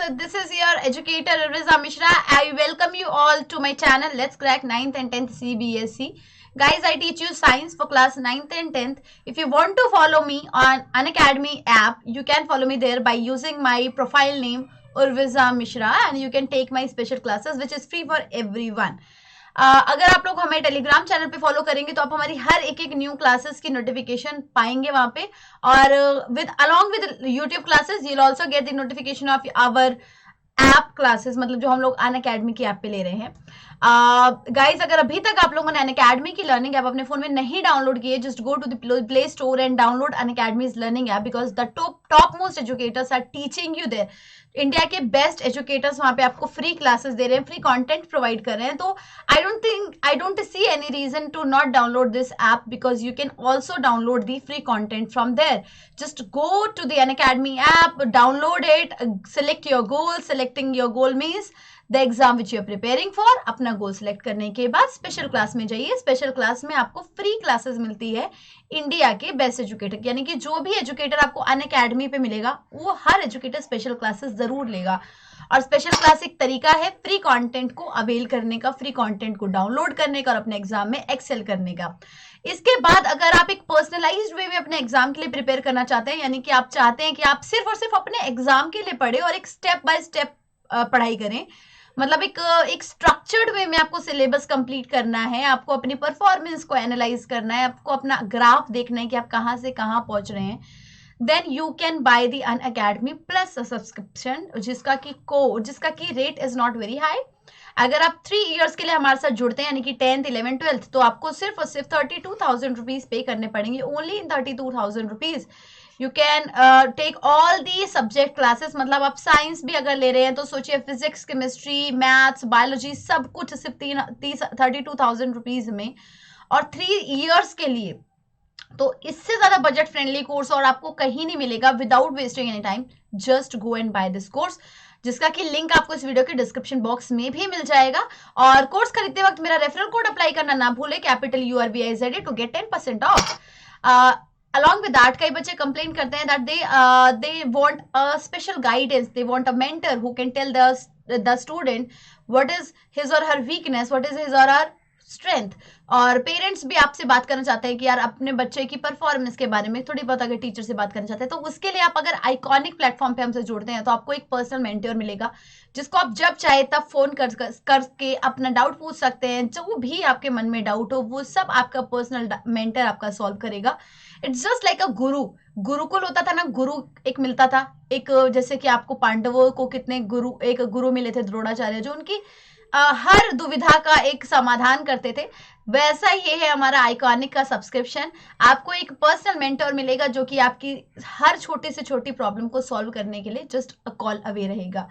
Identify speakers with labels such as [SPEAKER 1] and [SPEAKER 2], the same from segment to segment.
[SPEAKER 1] this is your educator Urviza Mishra. I welcome you all to my channel. Let's crack 9th and 10th CBSE. Guys, I teach you science for class 9th and 10th. If you want to follow me on Unacademy app, you can follow me there by using my profile name Urviza Mishra, and you can take my special classes which is free for everyone. अगर आप लोग हमें Telegram channel पे follow करेंगे तो आप हमारी हर एक न्यू क्लासेस की नोटिफिकेशन पाएंगे वहां पे, और along with YouTube classes you'll also get the notification of our app classes, मतलब जो हम लोग अनअकैडमी की ऐप पे ले रहे हैं. गाइस, अगर अभी तक आप लोगों ने अनअकैडमी की लर्निंग ऐप अपने फोन में नहीं डाउनलोड की है, just go to the play store and download Unacademy's learning app, because the top most educators are teaching you there. India के बेस्ट एजुकेटर्स वहां पे आपको फ्री क्लासेस दे रहे हैं, फ्री कंटेंट प्रोवाइड कर रहे हैं. तो I don't see any reason to not download this app, because you can also download the free content from there. Just go to the Unacademy app, download it, select your goal. Selecting your goal means the exam which you are preparing for. अपना goal select करने के बाद special class में जाइए. Special class में आपको free classes मिलती है इंडिया के बेस्ट एजुकेटर, यानी कि जो भी एजुकेटर आपको अनअकैडमी पे मिलेगा वो हर एजुकेटर स्पेशल क्लासेस जरूर लेगा. और स्पेशल क्लास एक तरीका है फ्री कंटेंट को अवेल करने का, फ्री कंटेंट को डाउनलोड करने का और अपने एग्जाम में एक्सेल करने का. इसके बाद अगर आप एक पर्सनलाइज्ड वे में अपने एग्जाम के लिए प्रिपेयर करना चाहते हैं, यानी कि आप चाहते हैं कि आप सिर्फ और सिर्फ अपने एग्जाम के लिए पढ़े और एक स्टेप बाय स्टेप पढ़ाई करें, मतलब एक स्ट्रक्चर्ड वे में आपको सिलेबस कंप्लीट करना है, आपको अपनी परफॉर्मेंस को एनालाइज करना है, आपको अपना ग्राफ देखना है कि आप कहां से कहां पहुंच रहे हैं, then you can buy the Unacademy plus subscription, जिसका की rate is not very high. अगर आप 3 इयर्स के लिए हमारे साथ जुड़ते हैं, यानी कि 10th 11th 12th, तो आपको सिर्फ और सिर्फ 32,000 रुपीज पे करने पड़ेंगे. Only in 32,000 rupees you can take all the subject classes. मतलब आप साइंस भी अगर ले रहे हैं तो सोचिए, फिजिक्स, केमिस्ट्री, मैथ्स, बायोलॉजी, सब कुछ सिर्फ 32,000 रुपीज में, और 3 इयर्स के लिए. तो इससे ज्यादा बजट फ्रेंडली कोर्स और आपको कहीं नहीं मिलेगा without wasting any time. Just go and buy this course, जिसका कि लिंक आपको इस वीडियो के डिस्क्रिप्शन बॉक्स में भी मिल जाएगा. और कोर्स खरीदते वक्त मेरा रेफरल कोड अप्लाई करना ना भूले, capital URVIZ, to get 10% off. Along with that, कई बच्चे कंप्लेन करते हैं that they want a special guidance, they want a mentor who can tell the student what is his or her weakness, what is his or her strength. और parents भी आपसे बात करना चाहते हैं कि यार अपने बच्चे की परफॉर्मेंस के बारे में थोड़ी बहुत अगर टीचर से बात करना चाहते हैं, तो उसके लिए आप अगर आइकॉनिक प्लेटफॉर्म पे हमसे जुड़ते हैं तो आपको एक पर्सनल मेंटर मिलेगा, जिसको आप जब चाहे तब फोन करके अपना डाउट पूछ सकते हैं. जो भी आपके मन में डाउट हो वो सब आपका पर्सनल मेंटर आपका सॉल्व करेगा. इट्स जस्ट लाइक अ गुरुकुल होता था ना, गुरु एक मिलता था, एक जैसे कि आपको पांडवों को कितने गुरु मिले थे, द्रोणाचार्य, जो उनकी हर दुविधा का एक समाधान करते थे. वैसा ये है हमारा आइकॉनिक का सब्सक्रिप्शन. आपको एक पर्सनल मेंटर मिलेगा जो कि आपकी हर छोटी से छोटी प्रॉब्लम को सॉल्व करने के लिए जस्ट अ कॉल अवे रहेगा.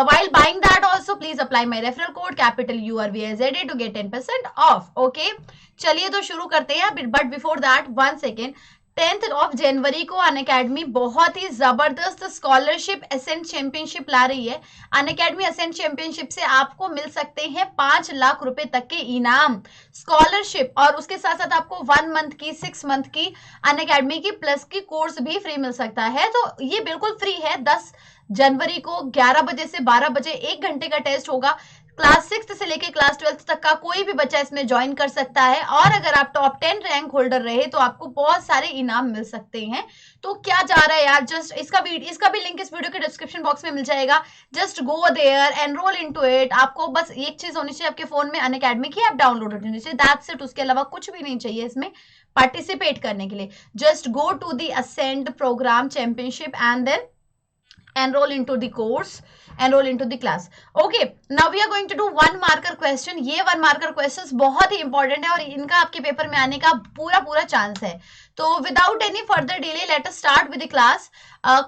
[SPEAKER 1] While buying that also, please apply my referral code capital URVIZ to get 10% off. Okay, चलिए तो शुरू करते हैं. But before that 1 second, 10th of जनवरी को अनअकैडमी बहुत ही जबरदस्त स्कॉलरशिप एसेंट चैंपियनशिप ला रही है. अनअकैडमी एसेंट चैंपियनशिप से आपको मिल सकते हैं 5 लाख रुपए तक के इनाम, स्कॉलरशिप, और उसके साथ साथ आपको 1 मंथ की, 6 मंथ की अनअकैडमी की प्लस की कोर्स भी फ्री मिल सकता है. तो ये बिल्कुल फ्री है. 10 जनवरी को 11 बजे से 12 बजे 1 घंटे का टेस्ट होगा. क्लास 6 से लेके क्लास 12 तक का कोई भी बच्चा इसमें ज्वाइन कर सकता है, और अगर आप टॉप 10 रैंक होल्डर रहे तो आपको बहुत सारे इनाम मिल सकते हैं. तो क्या जा रहा है यार, जस्ट इसका भी लिंक इस वीडियो के डिस्क्रिप्शन बॉक्स में मिल जाएगा. Just go there, enroll into it. आपको बस एक चीज होनी चाहिए, आपके फोन में अनअकैडमी की ऐप डाउनलोड होनी चाहिए, दैट्स इट. उसके अलावा कुछ भी नहीं चाहिए इसमें पार्टिसिपेट करने के लिए. Just go to the ascend program championship and then enroll into the course, enroll into the class. Okay, now we are going to do 1 marker question. ये 1 marker questions बहुत ही इंपॉर्टेंट है और इनका आपके पेपर में आने का पूरा चांस है. तो without any further delay, let us start with the class.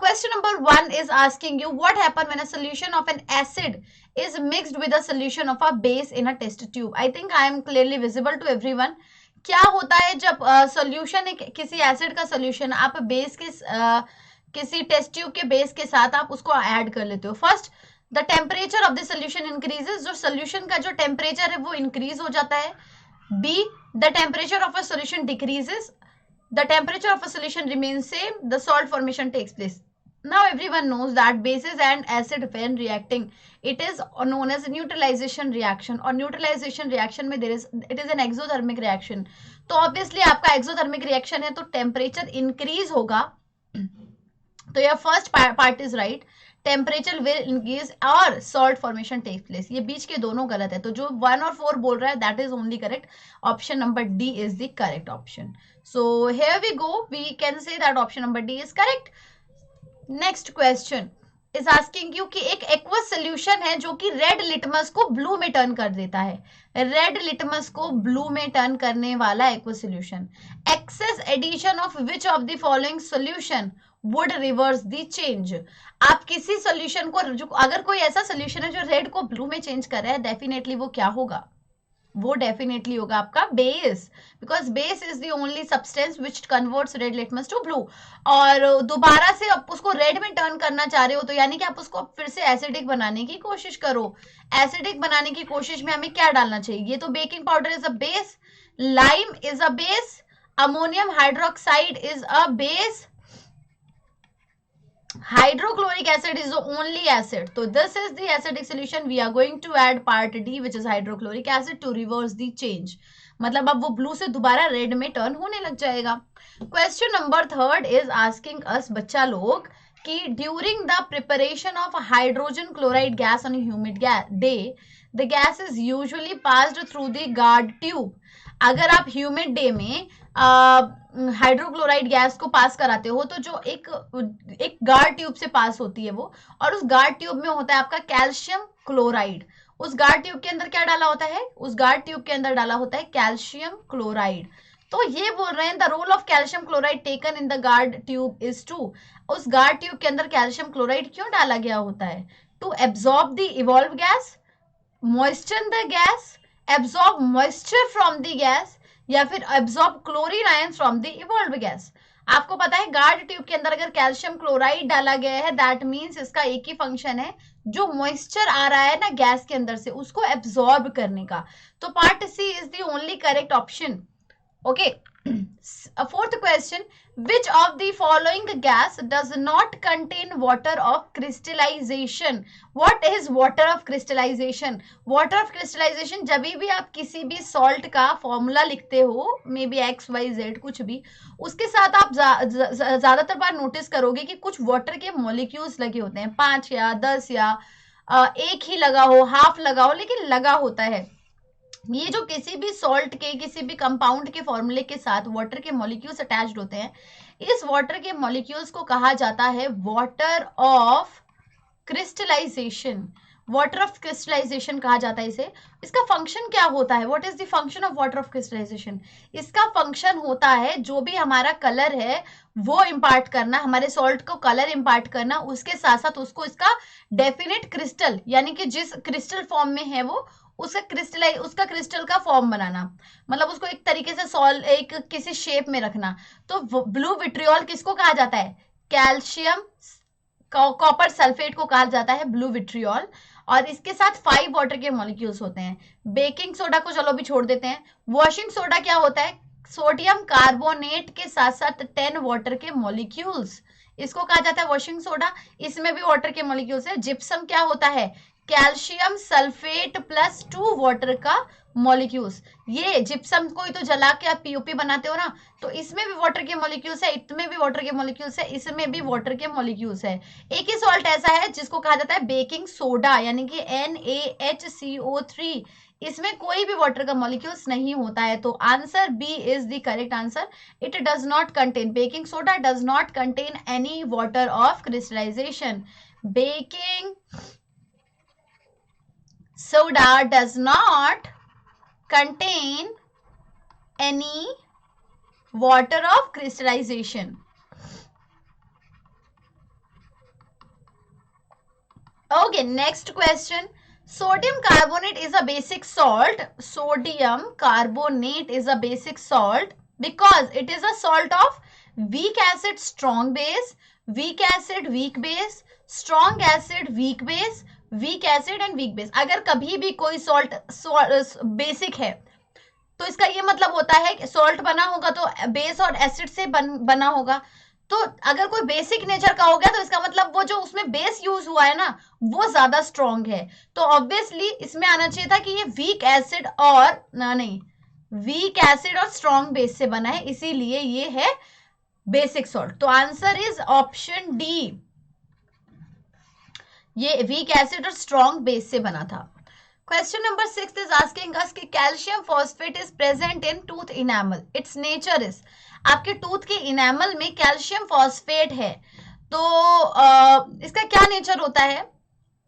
[SPEAKER 1] Question number 1 is asking you what happen when a solution of an acid is mixed with a solution of a base in a test tube. I think I am clearly visible to everyone. क्या होता है जब solution किसी acid का solution आप base के किसी test tube के बेस के साथ आप उसको ऐड कर लेते हो. First, the temperature of the solution increases, जो सोल्यूशन का जो टेम्परेचर है वो इंक्रीज हो जाता है. B, the temperature of a solution decreases, the temperature of a solution remains same, the salt formation takes place. Now everyone knows that bases and acid when reacting, it is known as neutralization reaction. और neutralization reaction में it is an exothermic reaction. तो obviously आपका exothermic reaction है तो temperature increase होगा. तो your first part is right. Temperature will increase और salt formation take place. ये बीच के दोनों गलत है, तो जो 1 और 4 बोल रहा है that is only correct. Option number D is the correct option. So here we go, we can say that option number D is correct. Next question is asking you कि एक एक्वस सोल्यूशन है जो कि red litmus को blue में turn कर देता है. रेड लिटमस को ब्लू में टर्न करने वाला aqueous solution. Excess addition of which of the following solution would reverse the change. आप किसी सोल्यूशन को, जो अगर कोई ऐसा सोल्यूशन है जो रेड को ब्लू में चेंज कर रहा है, डेफिनेटली वो क्या होगा? वो डेफिनेटली होगा आपका base, because base is the only substance which converts red litmus to blue. और दोबारा से आप उसको रेड में टर्न करना चाह रहे हो तो यानी कि आप उसको फिर से एसिडिक बनाने की कोशिश करो. एसिडिक बनाने की कोशिश में हमें क्या डालना चाहिए? ये तो baking powder is a base, lime is a base, ammonium hydroxide is a base, hydrochloric acid is the only acid. So this is the acidic solution. We are going to add part D which is hydrochloric acid to reverse the change. मतलब अब वो blue से दोबारा red में turn होने लग जाएगा. Question number 3 is asking अस बच्चा लोग कि during the preparation of hydrogen chloride gas on humid day the gas is usually passed through the guard tube. अगर आप ह्यूमिड डे में हाइड्रोक्लोराइड गैस को पास कराते हो तो जो एक गार्ड ट्यूब से पास होती है वो, और उस गार्ड ट्यूब में होता है आपका कैल्शियम क्लोराइड. उस गार्ड ट्यूब के अंदर क्या डाला होता है? उस गार्ड ट्यूब के अंदर डाला होता है कैल्शियम क्लोराइड. तो ये बोल रहे हैं the role of calcium chloride taken in the guard tube is to. उस गार्ड ट्यूब के अंदर कैल्शियम क्लोराइड क्यों डाला गया होता है? To absorb the evolve gas, moisture the gas, absorb moisture from the gas, या फिर absorb chlorine ions from the evolve gas. आपको पता है गार्ड ट्यूब के अंदर अगर कैल्शियम क्लोराइड डाला गया है दैट मींस इसका एक ही फंक्शन है, जो मॉइस्चर आ रहा है ना गैस के अंदर से उसको एब्जॉर्ब करने का. तो part C is the only correct option. Okay. Fourth question, which of the following gas does not contain water of crystallization? What is water of crystallization? Water of crystallization जब भी आप किसी भी सॉल्ट का formula लिखते हो, maybe X Y Z कुछ भी, उसके साथ आप ज्यादातर बार नोटिस करोगे कि कुछ वाटर के मॉलिक्यूल्स लगे होते हैं, 5 या 10 या एक ही लगा हो, हाफ लगा हो, लेकिन लगा होता है. ये जो किसी भी सॉल्ट के, किसी भी कंपाउंड के फॉर्मूले के साथ वाटर के मॉलिक्यूल्स अटैच्ड होते हैं, इस वाटर के मॉलिक्यूल्स को कहा जाता है water of crystallization. Water of crystallization कहा जाता है इसे. इसका फंक्शन क्या होता है? What is the function of water of crystallization? इसका फंक्शन होता है जो भी हमारा कलर है वो इम्पार्ट करना, हमारे सॉल्ट को कलर इम्पार्ट करना, उसके साथ साथ उसको इसका डेफिनेट क्रिस्टल, यानी कि जिस क्रिस्टल फॉर्म में है वो उसका क्रिस्टल का फॉर्म बनाना, मतलब उसको एक तरीके से एक किसी शेप में रखना. तो ब्लू विट्रियोल किसको कहा जाता है? कैल्शियम कॉपर सल्फेट को कहा जाता है ब्लू विट्रियोल. और इसके साथ 5 वाटर के मॉलिक्यूल्स होते हैं. बेकिंग सोडा को चलो भी छोड़ देते हैं. वॉशिंग सोडा क्या होता है? सोडियम कार्बोनेट के साथ साथ 10 वाटर के मॉलिक्यूल्स, इसको कहा जाता है वॉशिंग सोडा. इसमें भी वाटर के मॉलिक्यूल्स है. जिप्सम क्या होता है? कैल्शियम सल्फेट प्लस 2 वाटर का मॉलिक्यूल्स. ये जिप्सम को ही तो जला के आप पीओपी बनाते हो ना, तो इसमें भी वाटर के मॉलिक्यूल्स है, इसमें भी वाटर के मॉलिक्यूल्स है, इसमें भी वाटर के मॉलिक्यूल्स है. एक ही सॉल्ट ऐसा है जिसको कहा जाता है बेकिंग सोडा, यानी कि NaHCO3. इसमें कोई भी वाटर का मॉलिक्यूल्स नहीं होता है. तो answer B is the correct answer. It does not contain, baking soda does not contain any water of crystallization. Baking soda does not contain any water of crystallization. Okay, next question. Sodium carbonate is a basic salt. Sodium carbonate is a basic salt because it is a salt of weak acid strong base, weak acid weak base, strong acid weak base, weak acid and weak base. अगर कभी भी कोई salt basic है तो इसका ये मतलब होता है कि सॉल्ट बना होगा तो बेस और एसिड से बना होगा. तो अगर कोई बेसिक नेचर का हो गया तो इसका मतलब वो जो उसमें बेस यूज हुआ है ना वो ज्यादा स्ट्रॉन्ग है, तो ऑब्वियसली इसमें आना चाहिए था कि ये वीक एसिड और नहीं, वीक एसिड और स्ट्रॉन्ग बेस से बना है, इसीलिए ये है बेसिक सॉल्ट। तो आंसर इज ऑप्शन डी, ये वीक एसिड और स्ट्रॉन्ग बेस से बना था। Question number 6 is asking us कि calcium phosphate is present in tooth enamel, it's nature is, आपके टूथ के इनेमल में कैल्शियम फॉस्फेट है, तो इसका क्या नेचर होता है?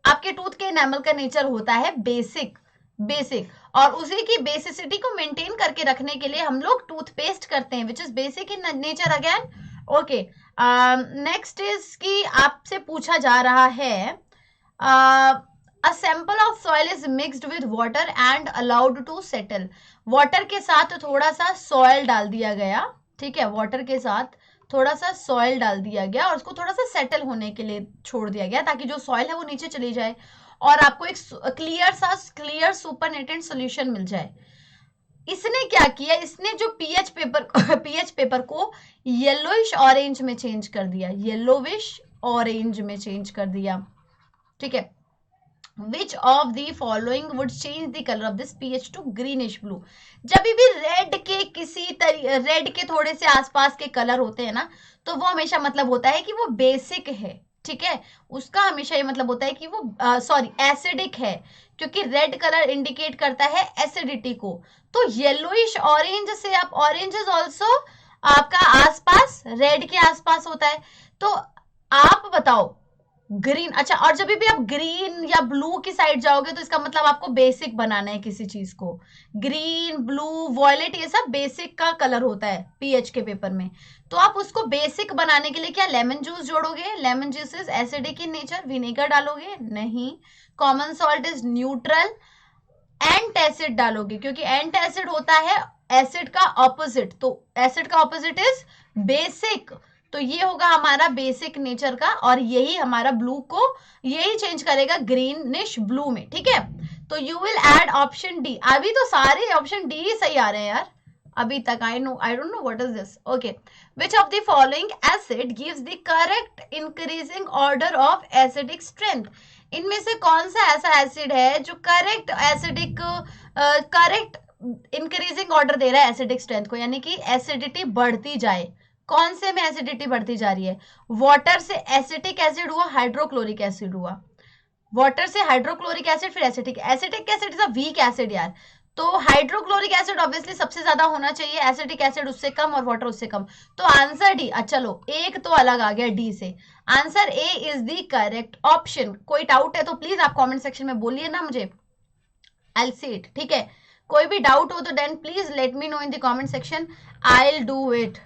[SPEAKER 1] आपके टूथ के इनेमल का नेचर होता है बेसिक, बेसिक, और उसी की बेसिसिटी को मेंटेन करके रखने के लिए हम लोग टूथपेस्ट करते हैं, which is basic in nature again. Okay, next is कि आपसे पूछा जा रहा है a sample of soil is mixed with water and allowed to settle, water के साथ थोड़ा सा सॉइल डाल दिया गया, ठीक है, वाटर के साथ थोड़ा सा सॉइल डाल दिया गया और उसको थोड़ा सा सेटल होने के लिए छोड़ दिया गया ताकि जो सॉइल है वो नीचे चली जाए और आपको एक क्लियर सुपरनेटेड सॉल्यूशन मिल जाए। इसने क्या किया, इसने जो पीएच पेपर को येलोइश ऑरेंज में चेंज कर दिया, येलोविश ऑरेंज में चेंज कर दिया, ठीक है। Which of the following would change the color of this pH to greenish blue? जब भी रेड के रेड के थोड़े से आसपास के कलर होते हैं ना तो वो हमेशा मतलब होता है कि वो बेसिक है, ठीक है, उसका हमेशा ये मतलब होता है कि वो एसिडिक है, क्योंकि रेड कलर इंडिकेट करता है एसिडिटी को। तो येलोइश ऑरेंज से आप, ऑरेंज इज ऑल्सो आपका आसपास रेड के आसपास होता है, तो आप बताओ ग्रीन, अच्छा, और जब भी आप ग्रीन या ब्लू की साइड जाओगे तो इसका मतलब आपको बेसिक बनाना है किसी चीज को, ग्रीन, ब्लू, वॉयलेट, ये सब बेसिक का कलर होता है पीएच के पेपर में, तो आप उसको बेसिक बनाने के लिए क्या लेमन जूस जोड़ोगे? Lemon juice is acidic in nature, vinegar डालोगे? नहीं। Common salt is neutral, antacid डालोगे क्योंकि एंटासिड होता है एसिड का ऑपोजिट, तो एसिड का ऑपोजिट इज बेसिक, तो ये होगा हमारा बेसिक नेचर का, और यही हमारा ब्लू को यही चेंज करेगा ग्रीनिश ब्लू में, ठीक है। तो you will add option D, अभी तो सारे ऑप्शन डी ही सही आ रहे हैं यार अभी तक, I don't know what is this. Okay, which of the following acid gives the correct increasing order of acidic strength, इनमें से कौन सा ऐसा एसिड है जो correct acidic correct increasing order दे रहा है एसिडिक स्ट्रेंथ को, यानी कि एसिडिटी बढ़ती जाए। कौन से में एसिडिटी बढ़ती जा रही है? वाटर से एसिटिक एसिड हुआ, हाइड्रोक्लोरिक एसिड हुआ, वाटर से हाइड्रोक्लोरिक एसिड, फिर acetic acid is a weak acid यार, तो हाइड्रोक्लोरिक एसिड ऑब्वियसली सबसे ज्यादा होना चाहिए, एसिटिक एसिड उससे कम और वाटर उससे कम, तो आंसर डी। अच्छा लो, एक तो अलग आ गया डी से, answer A is the correct option. कोई डाउट है तो प्लीज आप कमेंट सेक्शन में बोलिए ना मुझे, आई विल सी इट, ठीक है। कोई भी डाउट हो तो then please let me know in the comment section, I will do it.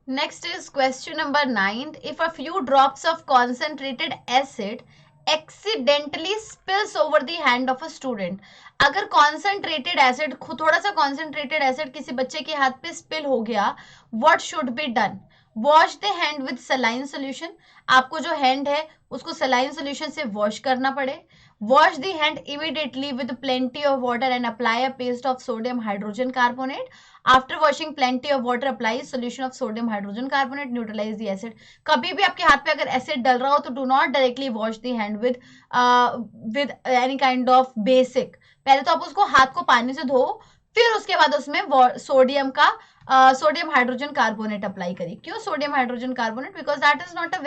[SPEAKER 1] Next is question number 9. If a few drops of concentrated acid accidentally spills over the hand of a student, अगर concentrated acid, थोड़ा सा concentrated acid किसी बच्चे के हाथ पे spill हो गया, what should be done? Wash the hand with saline solution, आपको जो hand है उसको saline solution से wash करना पड़े। Wash the hand immediately with plenty of water and apply a paste of sodium hydrogen carbonate. After washing plenty of water, apply solution of sodium hydrogen carbonate, neutralize the acid. कभी भी आपके हाथ पे अगर acid डल रहा हो तो do not directly wash the hand with any kind of basic. पहले तो आप उसको हाथ को पानी से धो, फिर उसके बाद उसमें सोडियम हाइड्रोजन कार्बोनेट अप्लाई करिए। क्यों sodium hydrogen carbonate? Because that is not a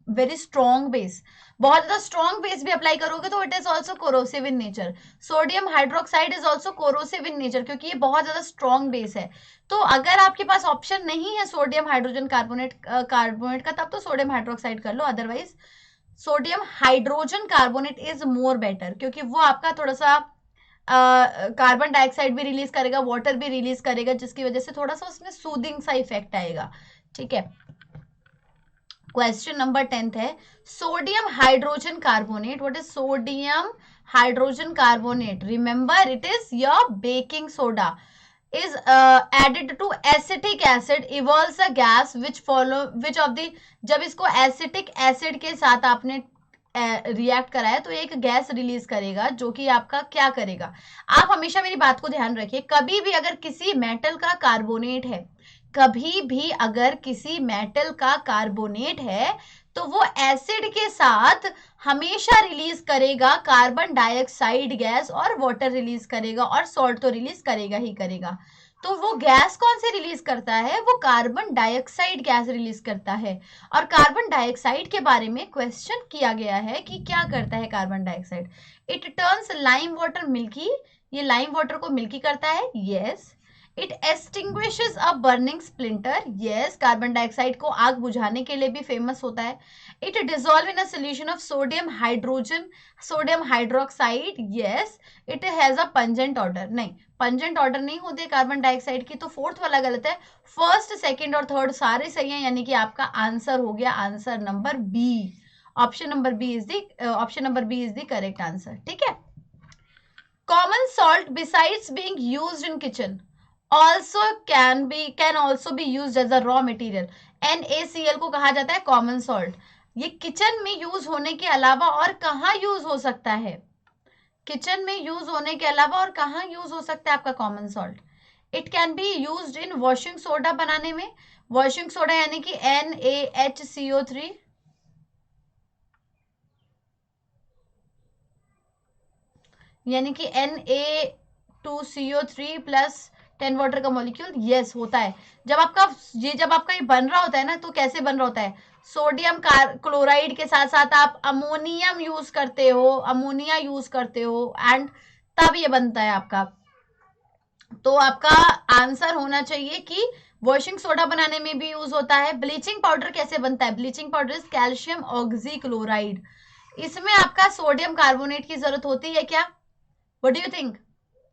[SPEAKER 1] very strong base, बहुत ज्यादा स्ट्रॉन्ग बेस भी अप्लाई करोगे तो it is also corrosive in nature. Sodium hydroxide is also corrosive in nature क्योंकि ये बहुत ज्यादा स्ट्रॉन्ग बेस है। तो अगर आपके पास ऑप्शन नहीं है सोडियम हाइड्रोजन कार्बोनेट का, तब तो सोडियम हाइड्रोक्साइड कर लो, otherwise sodium hydrogen carbonate is more better क्योंकि वो आपका थोड़ा सा कार्बन डाइऑक्साइड भी रिलीज करेगा, वाटर भी रिलीज करेगा, जिसकी वजह से थोड़ा सा उसमें सूदिंग सा इफेक्ट आएगा, ठीक है। क्वेश्चन नंबर 10 है sodium hydrogen carbonate, what is sodium hydrogen carbonate? Remember it is your baking soda is added to acetic acid evolves a gas which of the, जब इसको acetic acid के साथ आपने रिएक्ट कराए तो एक गैस रिलीज करेगा जो कि आपका क्या करेगा। आप हमेशा मेरी बात को ध्यान रखिए, कभी भी अगर किसी मेटल का कार्बोनेट है, कभी भी अगर किसी मेटल का कार्बोनेट है तो वो एसिड के साथ हमेशा रिलीज करेगा कार्बन डाइऑक्साइड गैस और वाटर रिलीज करेगा, और सॉल्ट तो रिलीज करेगा ही करेगा। तो वो गैस कौन से रिलीज करता है, वो कार्बन डाइऑक्साइड गैस रिलीज करता है। और कार्बन डाइऑक्साइड के बारे में क्वेश्चन किया गया है कि क्या करता है carbon dioxide. It turns lime water milky, ये लाइम वाटर को मिल्की करता है, yes. It extinguishes a burning splinter, yes, carbon dioxide को आग बुझाने के लिए भी फेमस होता है। It dissolve in a solution of sodium hydrogen, sodium hydroxide, yes. It has a pungent order, नहीं, पंजेंट ऑर्डर नहीं होती है कार्बन डाइऑक्साइड की, तो फोर्थ वाला गलत है। फर्स्ट, सेकंड और थर्ड सारे सही हैं, यानी कि आपका आंसर हो गया answer number B. Option number B is the correct answer, ठीक है। Common salt besides being used in kitchen also can also be used as a raw material। NaCl को कहा जाता है कॉमन सॉल्ट। ये किचन में यूज होने के अलावा और कहाँ यूज हो सकता है, किचन में यूज होने के अलावा और कहाँ यूज हो सकता है आपका common salt. It can be used in washing soda बनाने में, वॉशिंग सोडा यानी कि NaHCO3, यानी कि Na2CO3 प्लस 10 वाटर का मॉलिक्यूल, यस होता है। जब आपका ये बन रहा होता है ना, तो कैसे बन रहा होता है, सोडियम क्लोराइड के साथ साथ आप अमोनियम यूज करते हो, अमोनिया यूज करते हो, एंड तब ये बनता है आपका। तो आपका आंसर होना चाहिए कि वॉशिंग सोडा बनाने में भी यूज होता है। ब्लीचिंग पाउडर कैसे बनता है, bleaching powder is calcium oxychloride. इसमें आपका सोडियम कार्बोनेट की जरूरत होती है क्या, what do you think?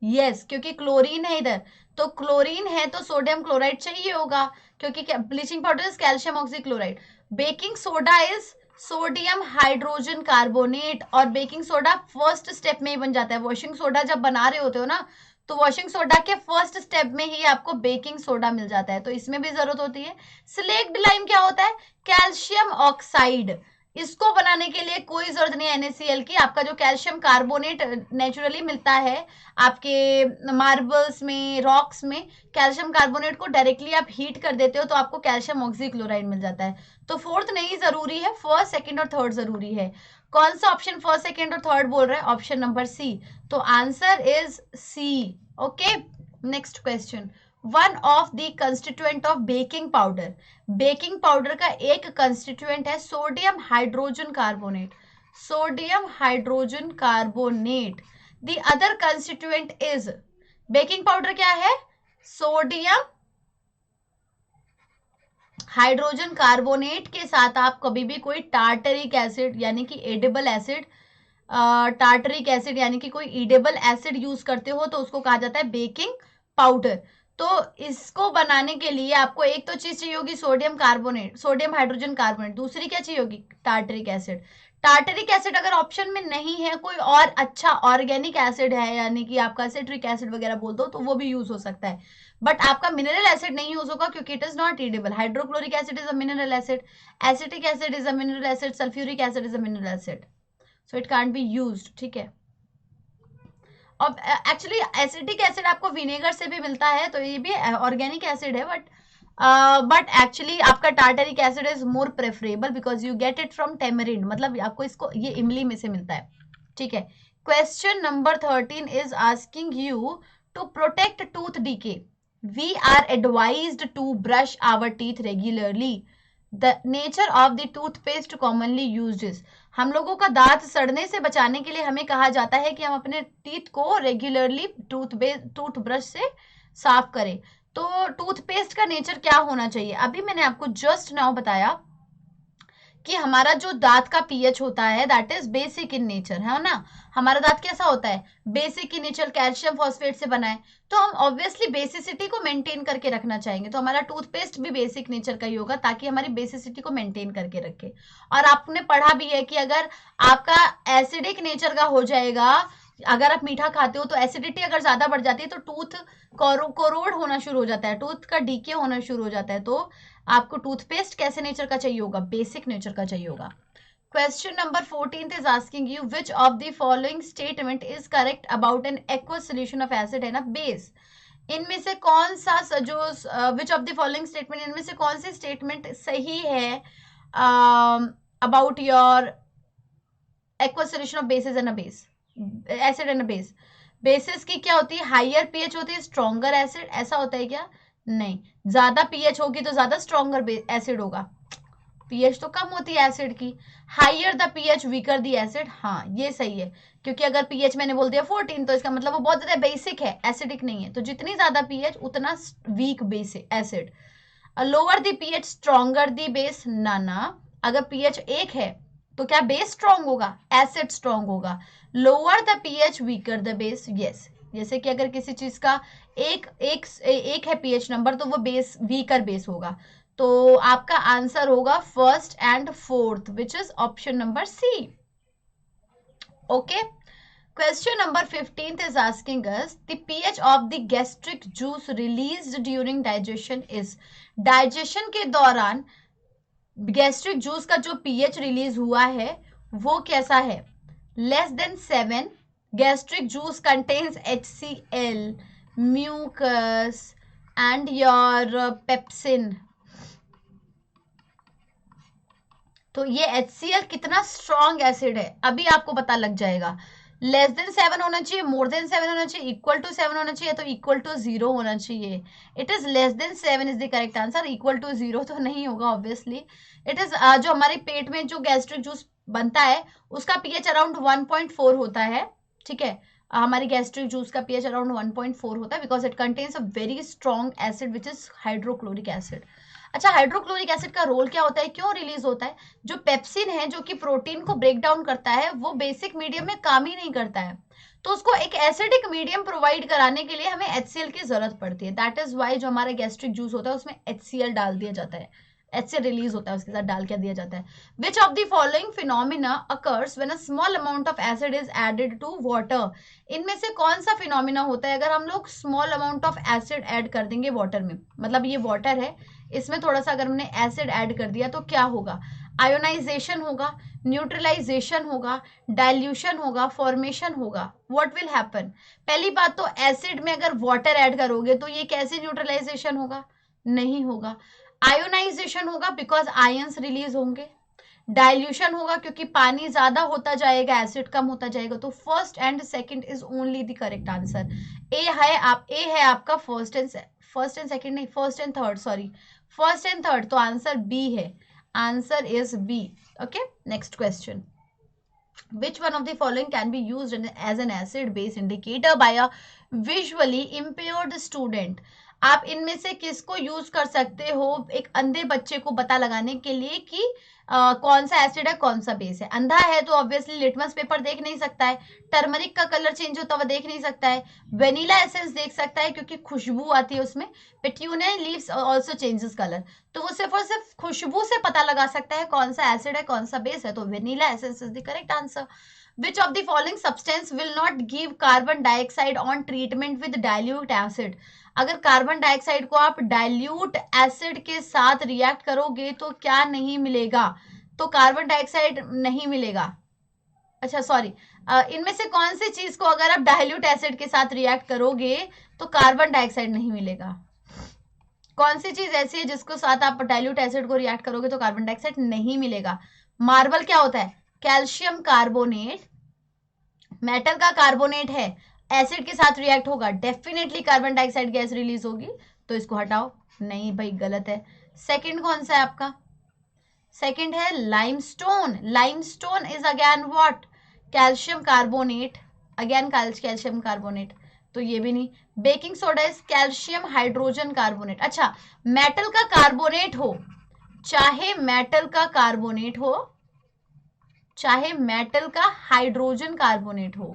[SPEAKER 1] Yes, क्योंकि क्लोरीन है इधर, तो क्लोरीन है तो सोडियम क्लोराइड चाहिए होगा, क्योंकि bleaching powder is calcium oxychloride. Baking soda is sodium hydrogen carbonate, और बेकिंग सोडा फर्स्ट स्टेप में ही बन जाता है। वॉशिंग सोडा जब बना रहे होते हो ना, तो वॉशिंग सोडा के फर्स्ट स्टेप में ही आपको बेकिंग सोडा मिल जाता है, तो इसमें भी जरूरत होती है। स्लेक्ड लाइम क्या होता है, कैल्शियम ऑक्साइड। इसको बनाने के लिए कोई जरूरत नहीं है NaCl की, आपका जो कैल्शियम कार्बोनेट नेचुरली मिलता है आपके मार्बल्स में, रॉक्स में, कैल्शियम कार्बोनेट को डायरेक्टली आप हीट कर देते हो तो आपको कैल्शियम ऑक्सीक्लोराइड मिल जाता है। तो फोर्थ नहीं जरूरी है, फर्स्ट, सेकंड और थर्ड जरूरी है। कौन सा ऑप्शन फर्स्ट, सेकंड और थर्ड बोल रहा है, ऑप्शन नंबर सी, तो answer is C. Okay, next question. One of the constituent of baking powder, baking powder का एक कंस्टिट्यूएंट है sodium hydrogen carbonate, sodium hydrogen carbonate. The other constituent is, baking powder क्या है, sodium hydrogen carbonate के साथ आप कभी भी कोई टार्टरिक एसिड यानी कि एडिबल एसिड, टार्टरिक एसिड यानी कि कोई ईडेबल एसिड यूज करते हो तो उसको कहा जाता है बेकिंग पाउडर। तो इसको बनाने के लिए आपको एक तो चीज चाहिए होगी sodium carbonate, sodium hydrogen carbonate, दूसरी क्या चाहिए होगी, टार्टरिक एसिड। टार्टरिक एसिड अगर ऑप्शन में नहीं है, कोई और अच्छा ऑर्गेनिक एसिड है, यानी कि आपका सिट्रिक एसिड वगैरह बोल दो, तो वो भी यूज हो सकता है। बट आपका मिनरल एसिड नहीं यूज होगा क्योंकि it is not readable. Hydrochloric acid is a mineral acid, acetic acid is a mineral acid, sulphuric acid is a mineral acid, so it can't be used, ठीक है। और actually acetic acid आपको vinegar से भी मिलता है, तो ये भी ऑर्गेनिक एसिड है, बट एक्चुअली आपका tartaric acid is more preferable because you get it from tamarind, मतलब आपको इसको ये इमली में से मिलता है, ठीक है। Question number 13 is asking you to protect tooth decay we are advised to brush our teeth regularly. The nature of the toothpaste commonly used is, हम लोगों का दांत सड़ने से बचाने के लिए हमें कहा जाता है कि हम अपने टीथ को रेगुलरली टूथब्रश से साफ करें। तो टूथपेस्ट का नेचर क्या होना चाहिए, अभी मैंने आपको जस्ट नाउ बताया कि हमारा जो दांत का पीएच होता है that is basic in nature, है ना। हमारा दांत कैसा होता है, basic in nature, calcium phosphate से बना है, तो हम ऑब्वियसली बेसिसिटी को मेंटेन करके रखना चाहेंगे, तो हमारा टूथपेस्ट भी बेसिक नेचर का ही होगा ताकि हमारी बेसिसिटी को मेंटेन करके रखे। और आपने पढ़ा भी है कि अगर आपका एसिडिक नेचर का हो जाएगा, अगर आप मीठा खाते हो तो एसिडिटी अगर ज्यादा बढ़ जाती है तो टूथ कोरोड होना शुरू हो जाता है, टूथ का डीके होना शुरू हो जाता है। तो आपको टूथपेस्ट कैसे नेचर का चाहिए होगा, बेसिक नेचर का चाहिए होगा। Question number 14th is asking you which of the following statement is correct about an aqueous solution of acid and a base. इनमें से कौन सा जो विच ऑफ द फॉलोइंग स्टेटमेंट, इनमें से कौन सी स्टेटमेंट सही है about your aqueous solution of bases and a base, acid and a base. Basis की क्या होती है, हाइयर पीएच होती है, स्ट्रॉन्गर एसिड, ऐसा होता है क्या? नहीं, ज्यादा पीएच होगी तो ज्यादा स्ट्रॉन्गर एसिड होगा, पीएच तो कम होती है एसिड की. Higher the pH weaker the acid, हाँ ये सही है, क्योंकि अगर पीएच मैंने बोल दिया 14 तो इसका मतलब वो बहुत ज्यादा बेसिक है, एसिडिक नहीं है, तो जितनी ज्यादा पीएच उतना weak basic acid. Lower the pH stronger the base, ना, अगर पीएच 1 है तो क्या बेस स्ट्रॉन्ग होगा? एसिड स्ट्रॉन्ग होगा. Lower the pH weaker the base, yes, जैसे कि अगर किसी चीज का एक है पीएच नंबर तो वो बेस वीकर बेस होगा. तो आपका आंसर होगा first and fourth, which is option number C. Okay. Question number 15th is asking us the pH of the gastric juice released during digestion is. Digestion के दौरान gastric juice का जो pH release हुआ है वो कैसा है? Less than 7. Gastric juice contains HCl, mucus and your pepsin. तो ये HCl कितना स्ट्रॉन्ग एसिड है अभी आपको पता लग जाएगा. लेस देन 7 होना चाहिए, मोर देन 7 होना चाहिए, इक्वल टू 7 होना चाहिए, तो इक्वल टू 0 होना चाहिए. It is less than 7 is the correct answer. Equal to 0 तो नहीं होगा ऑब्वियसली. इट इज जो हमारे पेट में जो गैस्ट्रिक जूस बनता है उसका पीएच अराउंड 1.4 होता है. ठीक है, हमारी गैस्ट्रिक जूस का पीएच अराउंड 1.4 होता है because it contains a very strong acid which is hydrochloric acid. अच्छा, हाइड्रोक्लोरिक एसिड का रोल क्या होता है, क्यों रिलीज होता है? जो पेप्सिन है जो कि प्रोटीन को ब्रेक डाउन करता है वो बेसिक मीडियम में काम ही नहीं करता है, तो उसको एक एसिडिक मीडियम प्रोवाइड कराने के लिए हमें HCl की जरूरत पड़ती है. दैट इज वाई जो हमारा गैस्ट्रिक जूस होता है उसमें HCl डाल दिया जाता है, HCl रिलीज होता है उसके साथ डाल के दिया जाता है. Which of the following phenomena occurs when a small amount of acid is added to water. इनमें से कौन सा फिनोमिना होता है अगर हम लोग small amount of acid add कर देंगे वाटर में? मतलब ये वाटर है, इसमें थोड़ा सा अगर हमने एसिड ऐड कर दिया तो क्या होगा? आयोनाइजेशन होगा, न्यूट्रलाइजेशन होगा, डाइल्यूशन होगा, फॉर्मेशन होगा. What will happen? पहली बात तो एसिड में अगर वाटर ऐड करोगे तो ये कैसे न्यूट्रलाइजेशन होगा? नहीं होगा. आयोनाइजेशन होगा बिकॉज आयंस रिलीज होंगे. डाइल्यूशन होगा क्योंकि पानी ज्यादा होता जाएगा, एसिड कम होता जाएगा. तो first and second is only the correct answer. A है आपका फर्स्ट एंड सेकंड नहीं, first and third, sorry, first and third. तो आंसर बी है, answer is B. Okay, next question. Which one of the following can be used as an acid base indicator by a visually impaired student? आप इनमें से किसको use कर सकते हो एक अंधे बच्चे को पता लगाने के लिए कि कौन सा एसिड है कौन सा बेस है? अंधा है तो ऑब्वियसली लिटमस पेपर देख नहीं सकता है, टर्मरिक का कलर चेंज होता हुआ देख नहीं सकता है, वेनिला एसेंस देख सकता है क्योंकि खुशबू आती है उसमें, petunia leaves also changes colour, तो वो सिर्फ और सिर्फ खुशबू से पता लगा सकता है कौन सा एसिड है कौन सा बेस है. तो vanilla essence is the correct answer. Which of the following substance will not give carbon dioxide on treatment with dilute acid? अगर कार्बन डाइऑक्साइड को आप डाइल्यूट एसिड के साथ रिएक्ट करोगे तो क्या नहीं मिलेगा? तो कार्बन डाइऑक्साइड नहीं मिलेगा. अच्छा सॉरी, इनमें से कौन सी चीज को अगर आप डाइल्यूट एसिड के साथ रिएक्ट करोगे तो कार्बन डाइऑक्साइड नहीं मिलेगा? कौन सी चीज ऐसी है जिसको साथ आप डाइल्यूट एसिड को रिएक्ट करोगे तो कार्बन डाइऑक्साइड नहीं मिलेगा? मार्बल क्या होता है? कैल्शियम कार्बोनेट, मेटल का कार्बोनेट है, एसिड के साथ रिएक्ट होगा, definitely carbon dioxide gas release होगी. तो इसको हटाओ, नहीं भाई गलत है. सेकंड कौन सा है आपका? सेकंड है limestone. Limestone is again what? Calcium carbonate, again calcium carbonate, तो ये भी नहीं. Baking soda is calcium hydrogen carbonate. अच्छा, मेटल का कार्बोनेट हो, चाहे मेटल का कार्बोनेट हो चाहे मेटल का हाइड्रोजन कार्बोनेट हो,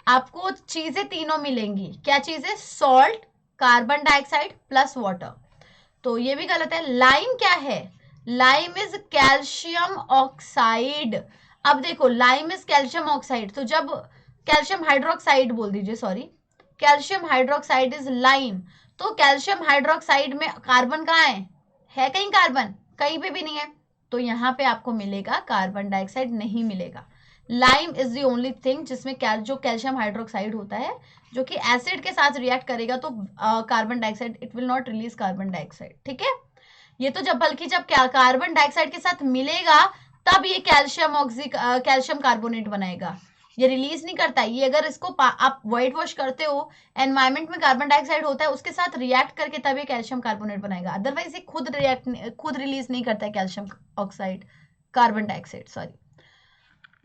[SPEAKER 1] आपको चीजें तीनों मिलेंगी. क्या चीजें? Salt, carbon dioxide plus water. तो ये भी गलत है. लाइम क्या है? Lime is calcium oxide. अब देखो, लाइम इज कैल्शियम ऑक्साइड, तो जब कैल्शियम हाइड्रोक्साइड बोल दीजिए, sorry, calcium hydroxide is lime. तो कैल्शियम हाइड्रोक्साइड में कार्बन कहाँ है कहीं कार्बन? कहीं पे भी नहीं है. तो यहाँ पे आपको मिलेगा कार्बन डाइऑक्साइड नहीं मिलेगा। Lime is the only thing जिसमें जो कैल्शियम हाइड्रोक्साइड होता है जो कि एसिड के साथ रिएक्ट करेगा तो carbon dioxide, it will not release carbon dioxide, ठीक है। ये तो जब कार्बन डाइऑक्साइड के साथ मिलेगा तब ये कैल्शियम कार्बोनेट बनाएगा, ये रिलीज नहीं करता। ये अगर इसको आप व्हाइट वॉश करते हो, एनवायरमेंट में कार्बन डाइऑक्साइड होता है, उसके साथ रिएक्ट करके तब ये कैल्शियम कार्बोनेट बनाएगा, अदरवाइज ये खुद रिलीज नहीं करता है calcium oxide, carbon dioxide sorry.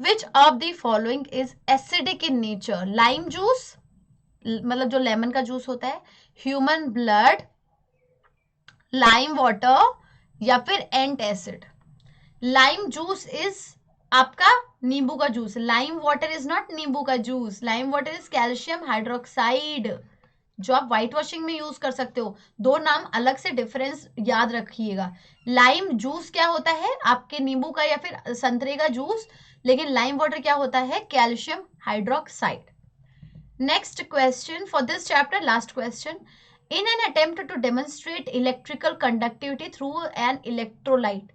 [SPEAKER 1] Which of the following is acidic in nature? Lime juice, मतलब जो लेमन का जूस होता है, ह्यूमन ब्लड, लाइम वाटर, या फिर एंट एसिड। लाइम जूस इज आपका नींबू का juice, lime water is not नींबू का juice, lime water is calcium hydroxide जो आप व्हाइट वॉशिंग में यूज कर सकते हो। दो नाम अलग से डिफरेंस याद रखिएगा। लाइम जूस क्या होता है आपके नींबू का या फिर संतरे का जूस, लेकिन लाइम वाटर क्या होता है, calcium hydroxide. Next question for this chapter, last question. In an attempt to demonstrate electrical conductivity through an electrolyte,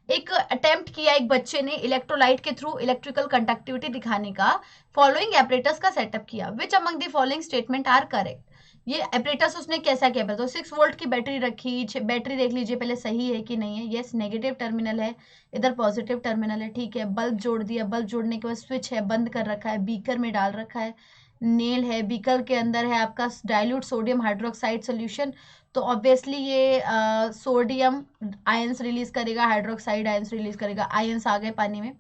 [SPEAKER 1] एक अटेम्प्ट किया एक बच्चे ने इलेक्ट्रोलाइट के थ्रू इलेक्ट्रिकल कंडक्टिविटी दिखाने का, फॉलोइंग एपरेटस का सेटअप किया, which among the following statement are correct? ये एपरेटस उसने कैसा किया? तो 6 वोल्ट की बैटरी रखी, बैटरी देख लीजिए पहले सही है कि नहीं है, यस नेगेटिव टर्मिनल है, इधर पॉजिटिव टर्मिनल है, ठीक है। बल्ब जोड़ दिया, बल्ब जोड़ने के बाद स्विच है, बंद कर रखा है, बीकर में डाल रखा है, नेल है, बीकर के अंदर है आपका डाइल्यूट सोडियम हाइड्रोक्साइड सोल्यूशन, तो ऑब्वियसली ये सोडियम आयंस रिलीज करेगा, हाइड्रोक्साइड आयंस रिलीज करेगा, आयंस आ गए पानी में,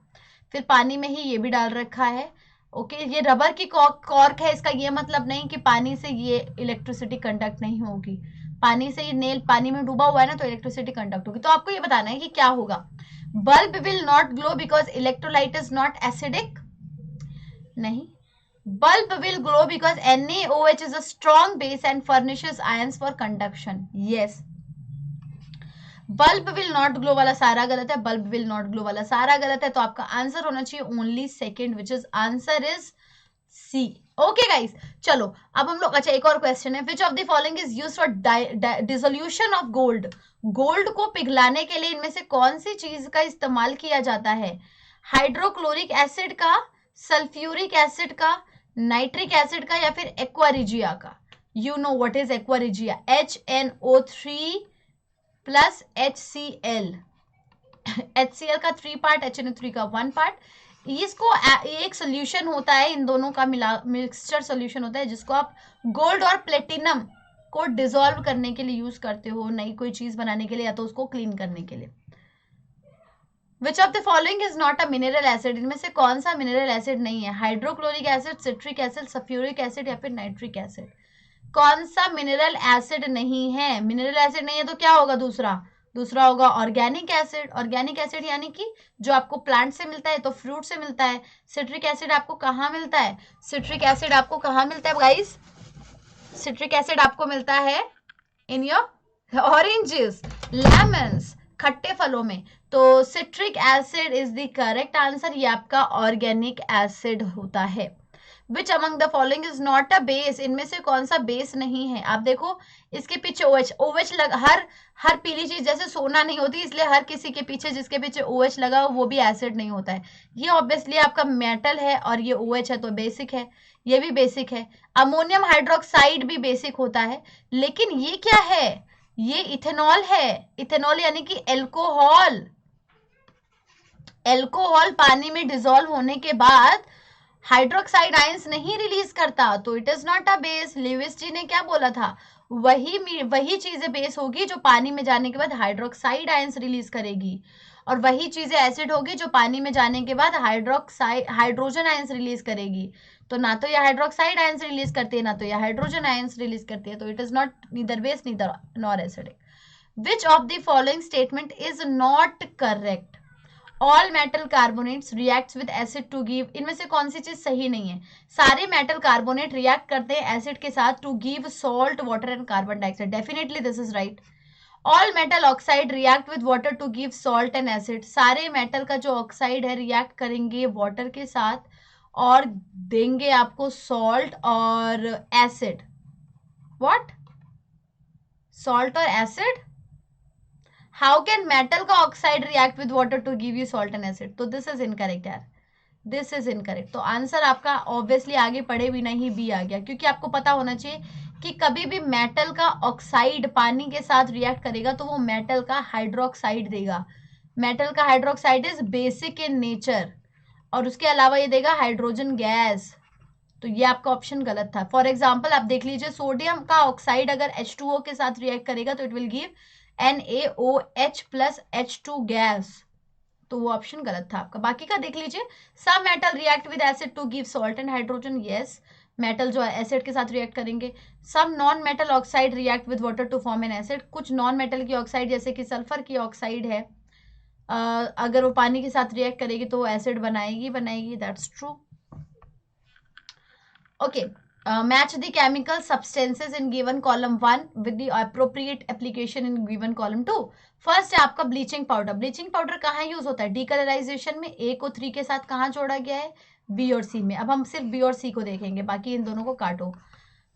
[SPEAKER 1] फिर पानी में ही ये भी डाल रखा है, ओके। ये रबर की कॉर्क है, इसका ये मतलब नहीं कि पानी से ये इलेक्ट्रिसिटी कंडक्ट नहीं होगी, पानी से ये नेल पानी में डूबा हुआ है ना तो इलेक्ट्रिसिटी कंडक्ट होगी। तो आपको ये बताना है कि क्या होगा। Bulb will not glow because electrolyte is not acidic, नहीं। Bulb will glow because NaOH is a strong base and furnishes ions for conduction. Yes. Bulb will not glow वाला सारा गलत है, bulb will not glow वाला सारा गलत है, तो आपका आंसर होना चाहिए only second, which is answer is C. Okay guys, चलो अब हम लोग, अच्छा एक और क्वेश्चन है, which of the following is used for dissolution of gold? Gold को पिघलाने के लिए इनमें से कौन सी चीज का इस्तेमाल किया जाता है? हाइड्रोक्लोरिक एसिड का, सल्फ्यूरिक एसिड का, नाइट्रिक एसिड का, या फिर एक्वारिजिया का? You know what is aqua regia, HNO3 plus HCl, HCl का 3 पार्ट, HNO3 का 1 पार्ट। इसको एक सोल्यूशन होता है, इन दोनों का मिक्सचर सोल्यूशन होता है, जिसको आप गोल्ड और प्लेटिनम को डिसॉल्व करने के लिए यूज करते हो, नई कोई चीज बनाने के लिए या तो उसको क्लीन करने के लिए। Which of the following is not a mineral acid? इनमें से कौन सा मिनरल एसिड नहीं है? Hydrochloric acid, citric acid, sulphuric acid, या फिर नाइट्रिक एसिड? कौन सा मिनरल एसिड नहीं है? मिनरल एसिड नहीं है तो क्या होगा? दूसरा होगा ऑर्गेनिक एसिड। ऑर्गेनिक एसिड यानी कि जो आपको प्लांट से मिलता है, तो फ्रूट से मिलता है। सिट्रिक एसिड आपको कहाँ मिलता है? सिट्रिक एसिड आपको कहाँ मिलता है गाइस? सिट्रिक एसिड आपको मिलता है इन योर ऑरेंजेस, लेमन्स, खट्टे फलों में। तो citric acid is the correct answer, ये आपका ऑर्गेनिक एसिड होता है। विच among the following is not a base? इनमें से कौन सा बेस नहीं है? आप देखो इसके पीछे OH लगा, हर पीली चीज जैसे सोना नहीं होती, इसलिए हर किसी के पीछे जिसके पीछे OH लगा हो वो भी एसिड नहीं होता है। ये ऑब्वियसली आपका मेटल है और ये OH है तो बेसिक है, ये भी बेसिक है। अमोनियम हाइड्रोक्साइड भी बेसिक होता है, लेकिन ये क्या है? ये इथेनॉल है। इथेनॉल यानी कि एल्कोहल। एल्कोहल पानी में डिसॉल्व होने के बाद हाइड्रोक्साइड आयंस नहीं रिलीज करता, तो it is not a base. Lewis ji ने क्या बोला था? वही चीजें बेस होगी जो पानी में जाने के बाद हाइड्रोक्साइड आयंस रिलीज करेगी, और वही चीजें एसिड होगी जो पानी में जाने के बाद हाइड्रोजन आयंस रिलीज करेगी। तो ना तो ये हाइड्रोक्साइड आयंस रिलीज करती है, ना तो ये हाइड्रोजन आयंस रिलीज करती है, तो it is not neither base neither nor acidic. Which of the following statement is not correct? All metal carbonates reacts with acid to give, इनमें से कौन सी चीज सही नहीं है? सारे मेटल कार्बोनेट रिएक्ट करते हैं एसिड के साथ to give salt, water and carbon dioxide, definitely this is right. All metal oxide react with water to give salt and acid, सारे मेटल का जो ऑक्साइड है रिएक्ट करेंगे वाटर के साथ और देंगे आपको सॉल्ट और एसिड। व्हाट? सॉल्ट और एसिड? हाउ कैन मेटल का oxide react with water to give you salt and acid? तो दिस इज इनकरेक्ट यार, दिस इज इनकरेक्ट। तो आंसर आपका ऑब्वियसली आगे पढ़े भी नहीं बी आ गया, क्योंकि आपको पता होना चाहिए कि कभी भी मेटल का ऑक्साइड पानी के साथ रिएक्ट करेगा तो वो मेटल का हाइड्रोक्साइड देगा। मेटल का hydroxide is basic in nature, और उसके अलावा ये देगा हाइड्रोजन गैस। तो ये आपका ऑप्शन गलत था। फॉर एग्जाम्पल आप देख लीजिए, सोडियम का ऑक्साइड अगर H2O के साथ रिएक्ट करेगा तो it will give NaOH plus H2 gas. तो वो ऑप्शन गलत था आपका। बाकी का देख लीजिए, some metal react with acid to give salt and hydrogen. Yes, metal जो है एसिड के साथ रिएक्ट करेंगे। Some non metal oxide react with water to form an acid. कुछ नॉन मेटल की ऑक्साइड जैसे कि सल्फर की ऑक्साइड है, अगर वो पानी के साथ रिएक्ट करेगी तो वो एसिड बनाएगी। That's true. Okay, match the chemical substances in given column 1 with the appropriate application in given column 2. First है आपका ब्लीचिंग पाउडर। ब्लीचिंग पाउडर कहाँ यूज होता है? डीकलराइजेशन में। ए को 3 के साथ कहाँ जोड़ा गया है? बी और सी में। अब हम सिर्फ बी और सी को देखेंगे, बाकी इन दोनों को काटो।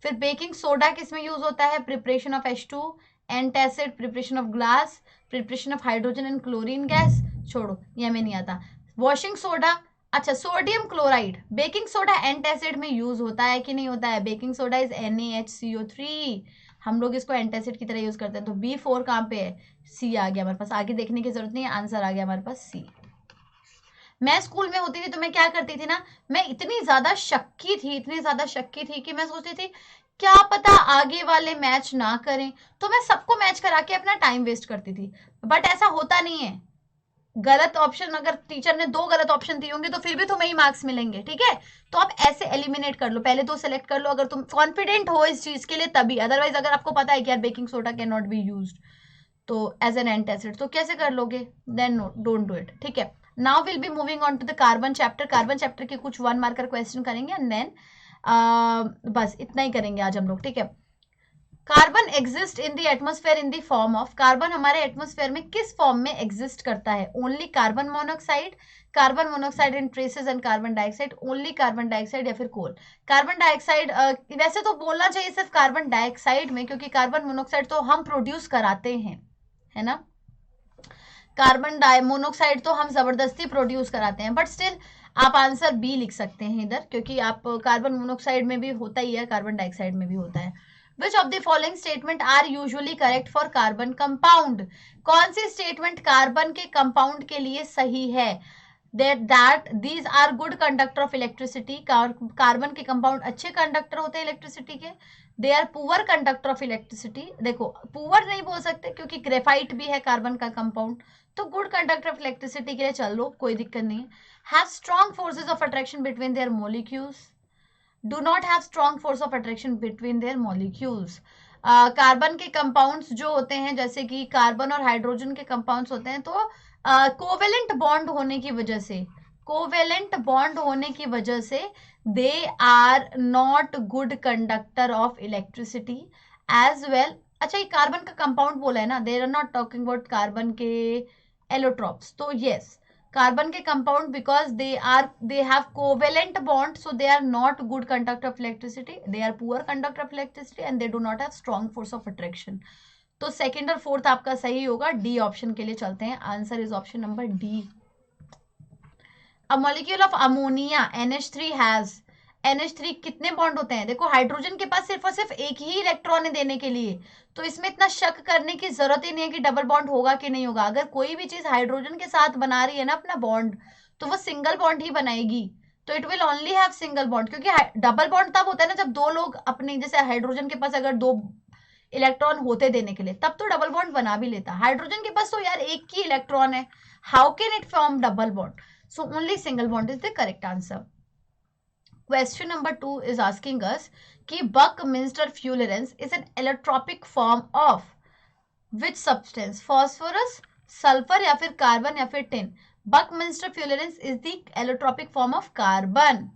[SPEAKER 1] फिर बेकिंग सोडा किस में यूज होता है? Preparation of H2, antacid, preparation of glass, preparation of hydrogen and chlorine gas. छोड़ो, ये हमें नहीं आता। वॉशिंग सोडा, अच्छा sodium chloride. Baking soda antacid में यूज होता है कि नहीं होता है? बेकिंग सोडा इज NaHCO3, हम लोग इसको एंटासिड की तरह यूज करते हैं। तो B4 कहाँ पे है? सी आ गया हमारे पास, आगे देखने की जरूरत नहीं है, आंसर आ गया हमारे पास सी। मैं स्कूल में होती थी तो मैं क्या करती थी ना, मैं इतनी ज्यादा शक्की थी कि मैं सोचती थी क्या पता आगे वाले मैच ना करें, तो मैं सबको मैच करा के अपना टाइम वेस्ट करती थी। बट ऐसा होता नहीं है। गलत ऑप्शन, अगर टीचर ने 2 गलत ऑप्शन दिए होंगे तो फिर भी तुम्हें ही मार्क्स मिलेंगे, ठीक है? तो आप ऐसे एलिमिनेट कर लो, पहले 2 सेलेक्ट कर लो अगर तुम कॉन्फिडेंट हो इस चीज के लिए, तभी। अदरवाइज अगर आपको पता है कि यार baking soda can not be used तो एज एन एंटासिड, तो कैसे कर लोगे? Then no, don't do it, ठीक है? Now will be moving on to the carbon chapter. Carbon chapter के कुछ 1 मार्कर क्वेश्चन करेंगे एंड देन बस इतना ही करेंगे आज हम लोग, ठीक है? Carbon exist in the atmosphere in the form of, carbon हमारे एटमोस्फेयर में किस फॉर्म में एग्जिस्ट करता है? Only carbon monoxide in traces and carbon dioxide, only carbon dioxide या फिर कोल? कार्बन डाइऑक्साइड वैसे तो बोलना चाहिए सिर्फ कार्बन डाइऑक्साइड में, क्योंकि कार्बन मोनोऑक्साइड तो हम प्रोड्यूस कराते हैं, है ना? कार्बन मोनोऑक्साइड तो हम जबरदस्ती प्रोड्यूस कराते हैं, बट स्टिल आप आंसर बी लिख सकते हैं इधर, क्योंकि आप कार्बन मोनोऑक्साइड में भी होता ही है, कार्बन डाइऑक्साइड में भी होता है। Which of the following statement are usually correct for carbon compound? कौन सी स्टेटमेंट कार्बन के कंपाउंड के लिए सही है? that these are good conductor of electricity, carbon के कंपाउंड अच्छे कंडक्टर होते हैं इलेक्ट्रिसिटी के। They are poor conductor of electricity, देखो पुअर नहीं बोल सकते क्योंकि ग्रेफाइट भी है कार्बन का कंपाउंड, तो गुड कंडक्टर ऑफ इलेक्ट्रिसिटी के लिए चल लो, कोई दिक्कत नहीं है। Have strong forces of attraction between their molecules, do not have strong force of attraction between their molecules. Carbon के कंपाउंड्स जो होते हैं, जैसे कि कार्बन और हाइड्रोजन के कंपाउंड्स होते हैं, तो कोवेलेंट बॉन्ड होने की वजह से they are not good conductor of electricity as well. अच्छा, ये कार्बन का कंपाउंड बोला है ना, they are not talking about carbon के एलोट्रॉप्स, तो यस कार्बन के compound because they have covalent bond, so they are not good conductor of electricity, they are poor conductor of electricity and they do not have strong force of attraction. तो second और fourth आपका सही होगा, D option के लिए चलते हैं, answer is option number D. A molecule of ammonia NH3 has, NH3 कितने बॉन्ड होते हैं? देखो हाइड्रोजन के पास सिर्फ और सिर्फ एक ही इलेक्ट्रॉन है देने के लिए, तो इसमें इतना शक करने की जरूरत ही नहीं है कि डबल बॉन्ड होगा कि नहीं होगा। अगर कोई भी चीज हाइड्रोजन के साथ बना रही है ना अपना बॉन्ड, तो वो सिंगल बॉन्ड ही बनाएगी, तो it will only have single bond. क्योंकि डबल बॉन्ड तब होता है ना जब 2 लोग अपने, जैसे हाइड्रोजन के पास अगर 2 इलेक्ट्रॉन होते देने के लिए, तब तो डबल बॉन्ड बना भी लेता। हाइड्रोजन के पास तो यार एक ही इलेक्ट्रॉन है, how can it form double bond? So only single bond is the correct answer. Question number 2 is asking us कि Buckminster fullerene is an allotropic form of which substance? Phosphorus, sulfur या फिर carbon या फिर tin? Buckminster fullerene is the allotropic form of carbon.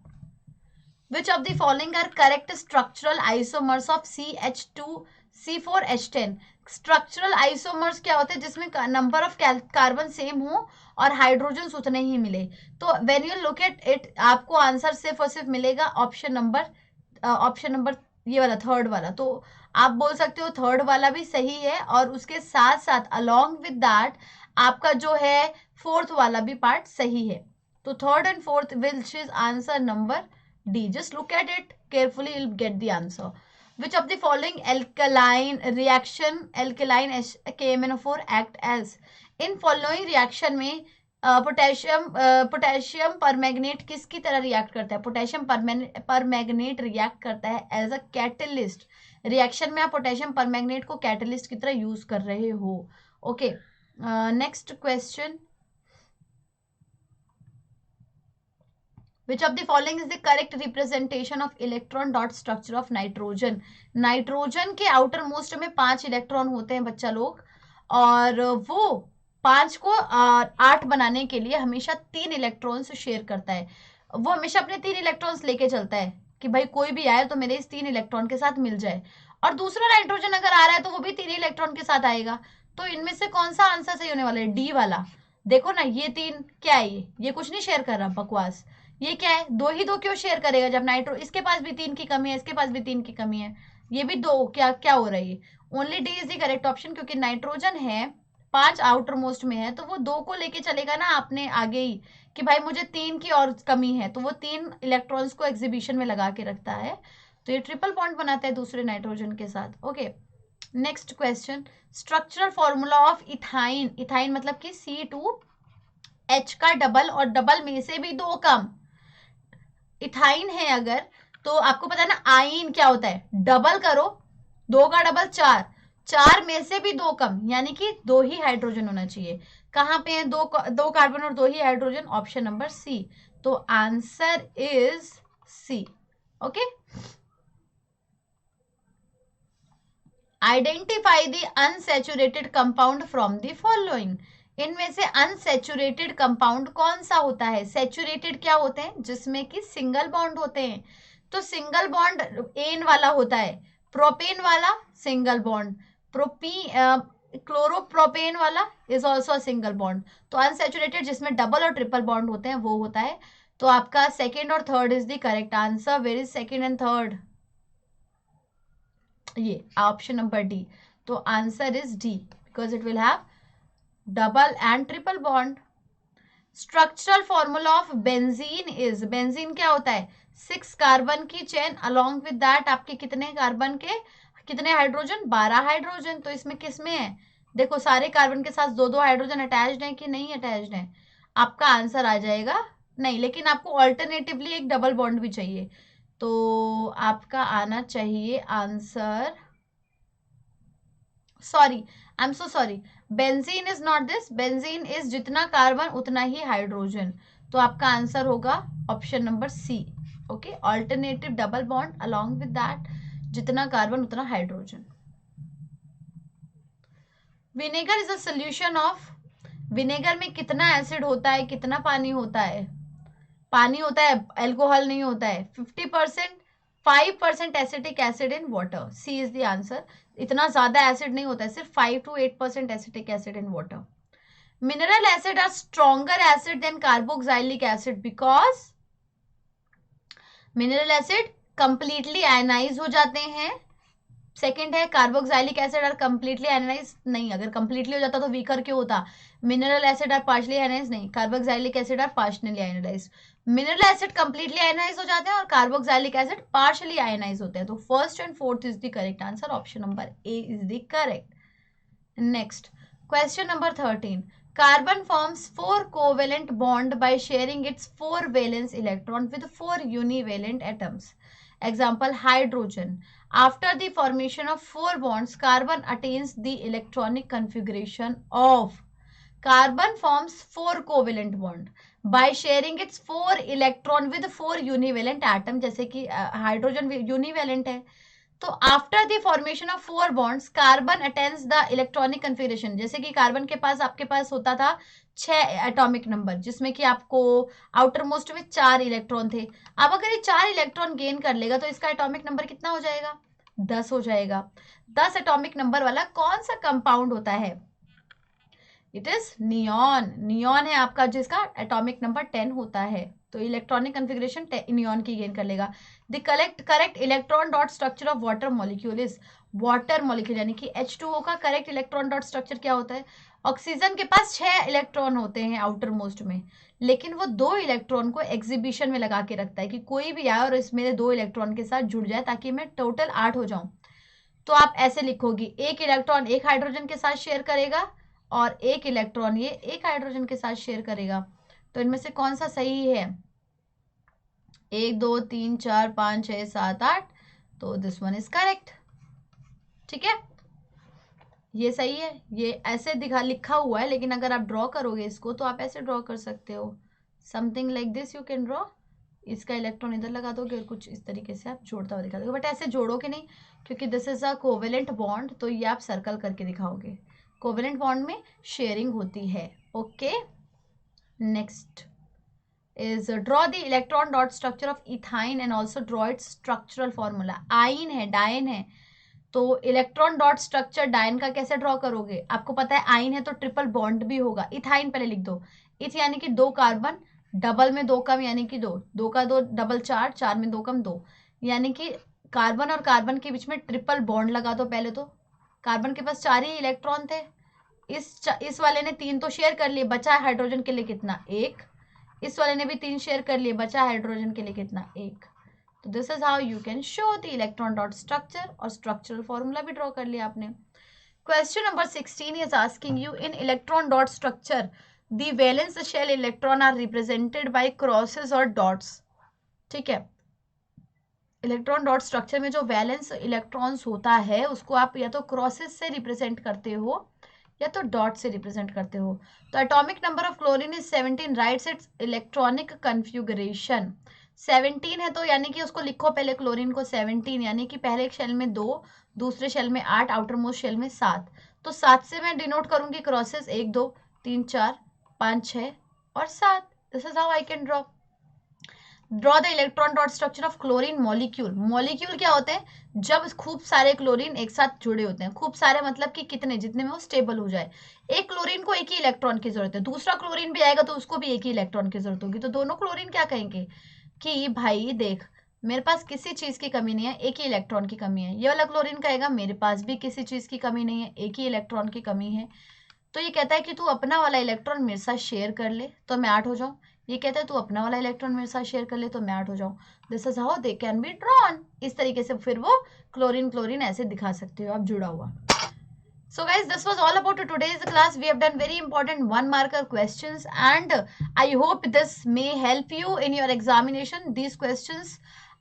[SPEAKER 1] Which of the following are correct structural isomers of CH2C4H10? Structural isomers क्या होते हैं? जिसमें number of carbon same हो और हाइड्रोजन उतने ही मिले। तो when you look at it, आपको आंसर सिर्फ और सिर्फ मिलेगा ऑप्शन नंबर ये वाला थर्ड वाला, तो आप बोल सकते हो थर्ड वाला भी सही है, और उसके साथ साथ अलोंग विद दैट आपका जो है फोर्थ वाला भी पार्ट सही है। तो third and fourth which is answer number D. Just look at it carefully, you'll get the answer. Which of the following alkaline reaction alkaline KMnO4 act as? In following reaction में potassium permanganate किसकी तरह react करता है? Potassium permanganate react करता है as a catalyst. Reaction में आप potassium permanganate को कैटलिस्ट की तरह यूज कर रहे हो। Okay, next question, which of the following is the correct representation of electron dot structure of nitrogen? Nitrogen के आउटर मोस्ट में 5 इलेक्ट्रॉन होते हैं बच्चा लोग, और वो 5 को 8 बनाने के लिए हमेशा 3 इलेक्ट्रॉन्स शेयर करता है। वो हमेशा अपने 3 इलेक्ट्रॉन्स लेके चलता है कि भाई कोई भी आए तो मेरे इस 3 इलेक्ट्रॉन के साथ मिल जाए, और दूसरा नाइट्रोजन अगर आ रहा है तो वो भी 3 इलेक्ट्रॉन के साथ आएगा। तो इनमें से कौन सा आंसर सही होने वाला है? डी वाला। देखो ना, ये 3 क्या है, ये कुछ नहीं शेयर कर रहा, बकवास। ये क्या है? दो ही दो क्यों शेयर करेगा जब नाइट्रो, इसके पास भी 3 की कमी है, इसके पास भी 3 की कमी है, ये भी 2, क्या क्या हो रहा है? Only D is the correct option, क्योंकि नाइट्रोजन है 5 आउटर मोस्ट में है, तो वो 2 को लेके चलेगा ना आपने आगे ही कि भाई मुझे 3 की और कमी है, तो वो 3 इलेक्ट्रॉन्स को एग्जीबिशन में लगा के रखता है, तो ये ट्रिपल बॉन्ड बनाता है दूसरे नाइट्रोजन के साथ। Okay, next question, structural formula of ethyne. Ethyne मतलब कि C2H का डबल, और डबल में से भी 2 कम। इथाइन है अगर, तो आपको पता है ना आइन क्या होता है, डबल करो, 2 का डबल 4, 4 में से भी 2 कम, यानी कि 2 ही हाइड्रोजन होना चाहिए। कहां पे है 2 कार्बन और 2 ही हाइड्रोजन? Option number C. तो answer is C. Okay, identify the unsaturated compound from the following. इनमें से अनसैचुरेटेड कंपाउंड कौन सा होता है? सैचुरेटेड क्या होते हैं? जिसमें कि सिंगल बॉन्ड होते हैं, तो सिंगल बॉन्ड एन वाला होता है, प्रोपेन वाला सिंगल बॉन्ड, क्लोरोप्रोपेन वाला इज ऑल्सो सिंगल बॉन्ड। तो अनसैचुरेटेड जिसमें डबल और ट्रिपल बॉन्ड होते हैं वो होता है। तो आपका सेकेंड और third is the correct answer. Where is second and third? ये ऑप्शन नंबर डी। तो answer is D, because it will have double and triple bond. Structural formula of benzene is, benzene क्या होता है? 6 carbon की chain, along with that आपके कितने carbon के कितने हाइड्रोजन? 12 हाइड्रोजन। तो इसमें किसमें है? देखो सारे कार्बन के साथ 2-2 हाइड्रोजन अटैच्ड है कि नहीं अटैच्ड है? आपका आंसर आ जाएगा नहीं, लेकिन आपको ऑल्टरनेटिवली एक डबल बॉन्ड भी चाहिए, तो आपका आना चाहिए answer, sorry I am so sorry, benzene is not this, benzene is जितना कार्बन उतना ही हाइड्रोजन। तो आपका आंसर होगा option number C. Okay, alternative double bond along with that जितना कार्बन उतना hydrogen. Vinegar is a solution of, vinegar में कितना एसिड होता है, कितना पानी होता है? पानी होता है, अल्कोहल नहीं होता है। 50%, 5% acetic acid in water, C is the answer. इतना ज्यादा एसिड नहीं होता है, सिर्फ 5 to 8% acetic acid in water. Mineral acid are stronger acid than carboxylic acid because mineral acid completely ionise हो जाते हैं। सेकेंड है carboxylic acid are completely ionise नहीं, अगर कंप्लीटली हो जाता तो वीकर क्यों होता? Mineral acid are partially ionise नहीं, carboxylic acid are partially ionise. Mineral acid completely ionise हो जाते हैं और कार्बोक्सिलिक एसिड पार्शली आयनाइज होते हैं। तो first and fourth is the correct answer, option number A is the correct. Next question number 13, carbon forms 4 covalent bond by sharing its 4 valence electron with 4 univalent atoms. Example, hydrogen. After the formation of 4 bonds, carbon attains the electronic configuration of, carbon forms 4 covalent bond by sharing its 4 electron with 4 univalent atom, जैसे कि hydrogen यूनिवेलेंट है, तो after the formation of 4 bonds carbon attains the electronic configuration. जैसे कि carbon के पास आपके पास होता था 6 एटॉमिक नंबर, जिसमें कि आपको आउटर मोस्ट में 4 इलेक्ट्रॉन थे। अब अगर ये 4 इलेक्ट्रॉन गेन कर लेगा तो इसका एटॉमिक नंबर कितना हो जाएगा? 10 हो जाएगा। 10 एटॉमिक नंबर वाला कौन सा कंपाउंड होता है? It is neon. नियॉन है आपका जिसका एटॉमिक नंबर 10 होता है। तो इलेक्ट्रॉनिक कन्फिग्रेशन नियॉन की गेन कर लेगा। The correct electron dot structure of water molecule is, water molecule यानी कि H2O का करेक्ट इलेक्ट्रॉन डॉट स्ट्रक्चर क्या होता है? ऑक्सीजन के पास 6 इलेक्ट्रॉन होते हैं आउटर मोस्ट में, लेकिन वो 2 इलेक्ट्रॉन को एग्जीबिशन में लगा के रखता है कि कोई भी आए और इस मेरे 2 इलेक्ट्रॉन के साथ जुड़ जाए ताकि मैं टोटल 8 हो जाऊं। तो आप ऐसे लिखोगी, एक इलेक्ट्रॉन एक हाइड्रोजन के साथ शेयर करेगा और एक इलेक्ट्रॉन ये एक हाइड्रोजन के साथ शेयर करेगा। तो इनमें से कौन सा सही है? 1 2 3 4 5 6 7 8, तो दिस वन इज करेक्ट। ठीक है, ये सही है। ये ऐसे लिखा हुआ है, लेकिन अगर आप ड्रॉ करोगे इसको तो आप ऐसे ड्रॉ कर सकते हो, something like this you can draw. इसका इलेक्ट्रॉन इधर लगा दोगे और कुछ इस तरीके से आप जोड़ता हुआ दिखा दोगे, बट ऐसे जोड़ोगे नहीं क्योंकि this is a covalent bond, तो ये आप सर्कल करके दिखाओगे। कोवेलेंट बॉन्ड में शेयरिंग होती है। Okay, next is draw the electron dot structure of ethyne and also draw its structural formula। आइन है, डायन है, तो इलेक्ट्रॉन डॉट स्ट्रक्चर डायन का कैसे ड्रॉ करोगे? आपको पता है आइन है तो ट्रिपल बॉन्ड भी होगा। इथाइन पहले लिख दो, इथ यानी कि 2 कार्बन, डबल में 2 कम यानी कि 2, 2 का 2 डबल 4, 4 में 2 कम 2, यानी कि कार्बन और कार्बन के बीच में ट्रिपल बॉन्ड लगा दो। पहले तो कार्बन के पास 4 ही इलेक्ट्रॉन थे, इस वाले ने 3 तो शेयर कर लिए, बचा हाइड्रोजन के लिए कितना? 1। इस वाले ने भी 3 शेयर कर लिए, बचा हाइड्रोजन के लिए कितना? 1। तो this is how you can show the electron dot structure, और स्ट्रक्चरल फॉर्मूला भी ड्रॉ कर लिया आपने। Question number 16 is asking you in electron dot structure the valence shell electron are represented by crosses और डॉट्स। ठीक है, electron dot structure में जो वैलेंस इलेक्ट्रॉन्स होता है उसको आप या तो क्रॉसेस से रिप्रेजेंट करते हो या तो डॉट से रिप्रेजेंट करते हो। तो atomic number of chlorine is 17, writes its electronic configuration. 17 है तो यानी कि उसको लिखो पहले क्लोरीन को 17, यानी कि पहले शेल में 2, दूसरे शेल में 8, आउटर मोस्ट शेल में 7। तो 7 से मैं डिनोट करूंगी क्रॉसेस, 1 2 3 4 5 6 और 7। This is how I can draw the electron dot structure of chlorine molecule. Molecule क्या होते हैं? जब खूब सारे क्लोरीन एक साथ जुड़े होते हैं। खूब सारे मतलब कि कितने, जितने में वो स्टेबल हो जाए। एक क्लोरीन को एक ही इलेक्ट्रॉन की जरूरत है, दूसरा क्लोरीन भी आएगा तो उसको भी एक ही इलेक्ट्रॉन की जरूरत होगी। तो दोनों क्लोरीन क्या कहेंगे कि भाई देख मेरे पास किसी चीज की कमी नहीं है, एक ही इलेक्ट्रॉन की कमी है। ये वाला क्लोरीन कहेगा मेरे पास भी किसी चीज की कमी नहीं है, एक ही इलेक्ट्रॉन की कमी है। तो ये कहता है कि तू अपना वाला इलेक्ट्रॉन मेरे साथ शेयर कर ले तो मैं 8 हो जाऊं। ये कहता है तू अपना वाला इलेक्ट्रॉन मेरे साथ शेयर कर ले तो मैं 8 हो जाऊं। This is how they can be drawn. इस तरीके से फिर वो क्लोरीन ऐसे दिखा सकते हो आप जुड़ा हुआ। So guys, this was all about today's class. We have done very important 1 marker questions and I hope this may help you in your examination. These questions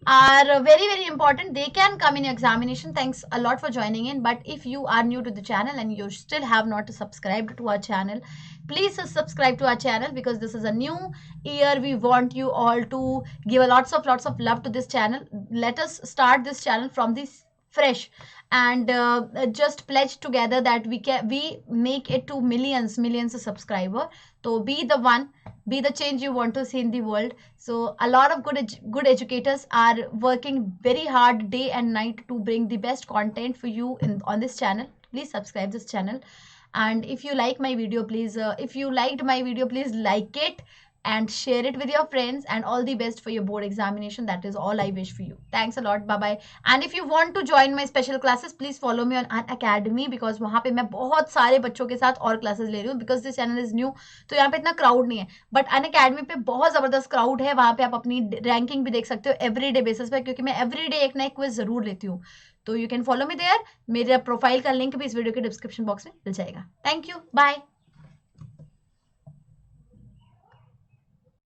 [SPEAKER 1] are very important. They can come in your examination. Thanks a lot for joining in. But if you are new to the channel and you still have not subscribed to our channel, please subscribe to our channel because this is a new year. We want you all to give lots of love to this channel. Let us start this channel from this fresh and just pledge together that we make it to millions of subscriber. So be the one, be the change you want to see in the world. So a lot of good educators are working very hard day and night to bring the best content for you on this channel. Please subscribe this channel, and if you like my video, please if you liked my video, please like it and share it with your friends. And all the best for your board examination. That is all I wish for you. Thanks a lot. Bye bye. And if you want to join my special classes, please follow me on Unacademy because वहाँ पे मैं बहुत सारे बच्चों के साथ और classes ले रही हूँ because this channel is new. तो यहाँ पे इतना क्राउड नहीं है, बट Unacademy पे बहुत जबरदस्त क्राउड है। वहाँ पे आप अपनी रैंकिंग भी देख सकते हो एवरीडे बेसिस पे, क्योंकि मैं एवरीडे एक ना एक क्विज जरूर लेती हूँ। तो you can follow me there. मेरा प्रोफाइल का लिंक भी इस वीडियो के डिस्क्रिप्शन बॉक्स में मिल जाएगा। Thank you, bye.